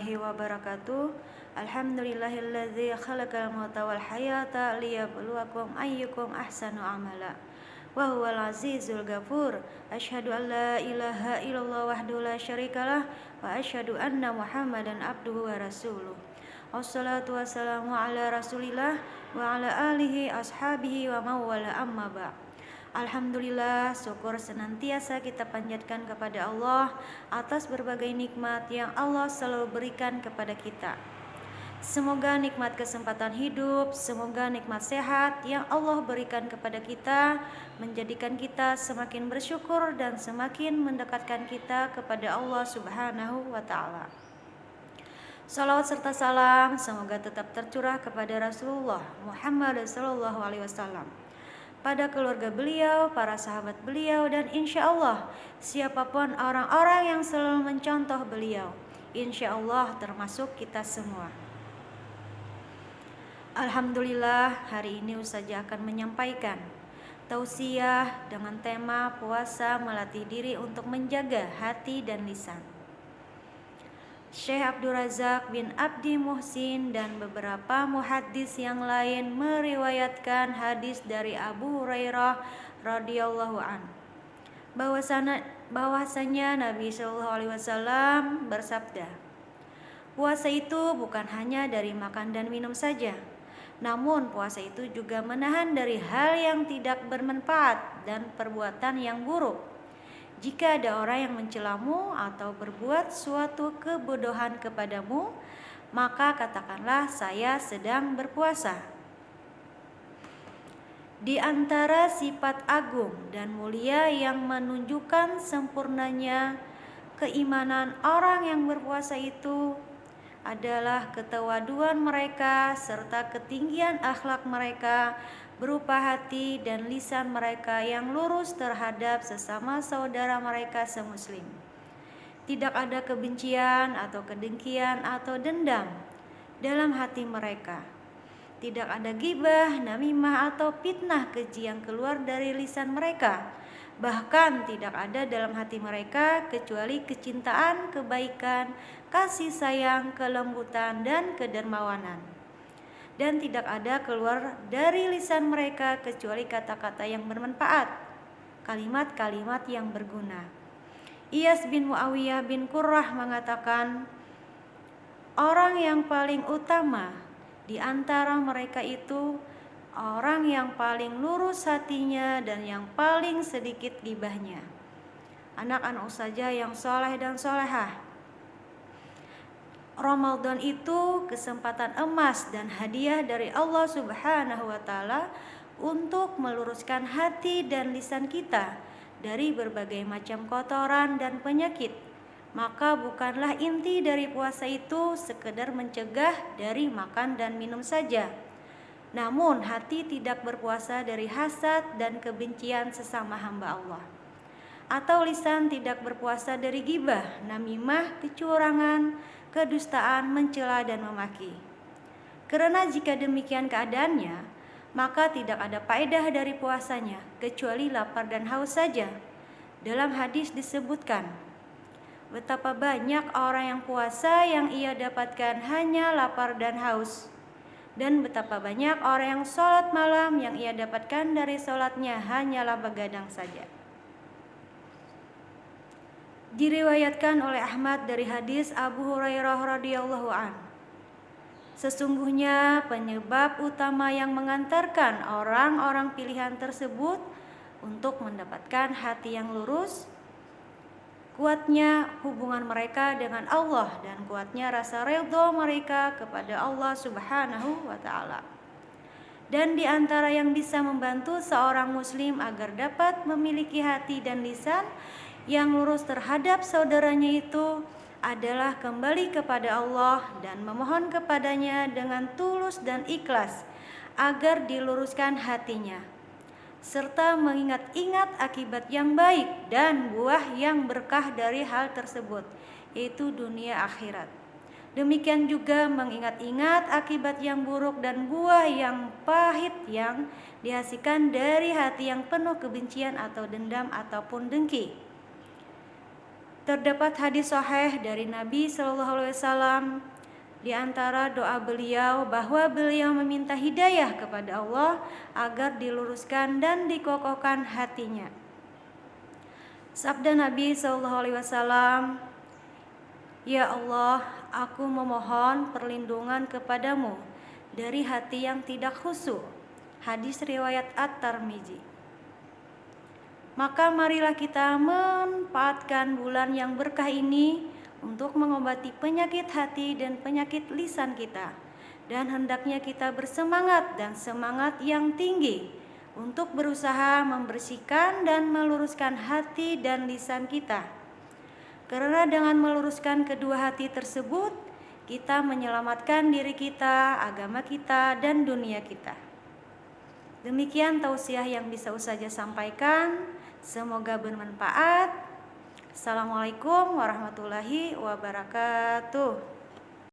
warahmatullahi wabarakatuh. Alhamdulillahilladzi khalaqal mauta wal hayata liyabluwakum ayyukum ahsanu amala. Wa huwal azizul ghafur. Asyhadu an la ilaha illallah wahdahu la syarikalah wa asyhadu anna Muhammadan abduhu wa rasuluh. Wassalatu wassalamu ala Rasulillah wa ala alihi ashabihi wa mawala amma ba'. Alhamdulillah, syukur senantiasa kita panjatkan kepada Allah atas berbagai nikmat yang Allah selalu berikan kepada kita. Semoga nikmat kesempatan hidup, semoga nikmat sehat yang Allah berikan kepada kita menjadikan kita semakin bersyukur dan semakin mendekatkan kita kepada Allah Subhanahu wa ta'ala. Salawat serta salam semoga tetap tercurah kepada Rasulullah Muhammad sallallahu alaihi wasallam, pada keluarga beliau, para sahabat beliau, dan insya Allah siapapun orang-orang yang selalu mencontoh beliau, insya Allah termasuk kita semua. Alhamdulillah, hari ini Ustazah akan menyampaikan tausiah dengan tema puasa melatih diri untuk menjaga hati dan lisan. Syekh Abdul Razak bin Abdi Muhsin dan beberapa muhaddis yang lain meriwayatkan hadis dari Abu Hurairah radhiyallahu an bahwasanya Nabi Shallallahu alaihi wasallam bersabda, puasa itu bukan hanya dari makan dan minum saja, namun puasa itu juga menahan dari hal yang tidak bermanfaat dan perbuatan yang buruk. Jika ada orang yang mencelamu atau berbuat suatu kebodohan kepadamu, maka katakanlah saya sedang berpuasa. Di antara sifat agung dan mulia yang menunjukkan sempurnanya keimanan orang yang berpuasa itu adalah ketawaduan mereka serta ketinggian akhlak mereka berupa hati dan lisan mereka yang lurus terhadap sesama saudara mereka semuslim. Tidak ada kebencian atau kedengkian atau dendam dalam hati mereka. Tidak ada ghibah, namimah atau fitnah keji yang keluar dari lisan mereka. Bahkan tidak ada dalam hati mereka kecuali kecintaan, kebaikan, kasih sayang, kelembutan, dan kedermawanan. Dan tidak ada keluar dari lisan mereka kecuali kata-kata yang bermanfaat, kalimat-kalimat yang berguna. Iyas bin Muawiyah bin Qurrah mengatakan, orang yang paling utama di antara mereka itu orang yang paling lurus hatinya dan yang paling sedikit gibahnya. Anak-anak Ustazah yang soleh dan solehah, Ramadan itu kesempatan emas dan hadiah dari Allah Subhanahu wa ta'ala untuk meluruskan hati dan lisan kita dari berbagai macam kotoran dan penyakit. Maka bukanlah inti dari puasa itu sekedar mencegah dari makan dan minum saja. Namun hati tidak berpuasa dari hasad dan kebencian sesama hamba Allah. Atau lisan tidak berpuasa dari ghibah, namimah, kecurangan, kedustaan, mencela dan memaki. Karena jika demikian keadaannya, maka tidak ada faedah dari puasanya kecuali lapar dan haus saja. Dalam hadis disebutkan, betapa banyak orang yang puasa yang ia dapatkan hanya lapar dan haus, dan betapa banyak orang yang sholat malam yang ia dapatkan dari sholatnya hanyalah begadang saja. Diriwayatkan oleh Ahmad dari hadis Abu Hurairah radhiyallahu an, sesungguhnya penyebab utama yang mengantarkan orang-orang pilihan tersebut untuk mendapatkan hati yang lurus, kuatnya hubungan mereka dengan Allah dan kuatnya rasa ridha mereka kepada Allah Subhanahu wa ta'ala. Dan di antara yang bisa membantu seorang muslim agar dapat memiliki hati dan lisan yang lurus terhadap saudaranya itu adalah kembali kepada Allah dan memohon kepadanya dengan tulus dan ikhlas agar diluruskan hatinya, serta mengingat-ingat akibat yang baik dan buah yang berkah dari hal tersebut, yaitu dunia akhirat. Demikian juga mengingat-ingat akibat yang buruk dan buah yang pahit yang dihasilkan dari hati yang penuh kebencian atau dendam ataupun dengki. Terdapat hadis sahih dari Nabi Shallallahu Alaihi Wasallam. Di antara doa beliau bahwa beliau meminta hidayah kepada Allah agar diluruskan dan dikokohkan hatinya. Sabda Nabi Shallallahu Alaihi Wasallam, "Ya Allah, aku memohon perlindungan kepadamu dari hati yang tidak khusyuk." Hadis riwayat At-Tirmidzi. Maka marilah kita manfaatkan bulan yang berkah ini untuk mengobati penyakit hati dan penyakit lisan kita. Dan hendaknya kita bersemangat dan semangat yang tinggi untuk berusaha membersihkan dan meluruskan hati dan lisan kita. Karena dengan meluruskan kedua hati tersebut, kita menyelamatkan diri kita, agama kita, dan dunia kita. Demikian tausiah yang bisa Ustazah sampaikan. Semoga bermanfaat. Assalamualaikum warahmatullahi wabarakatuh.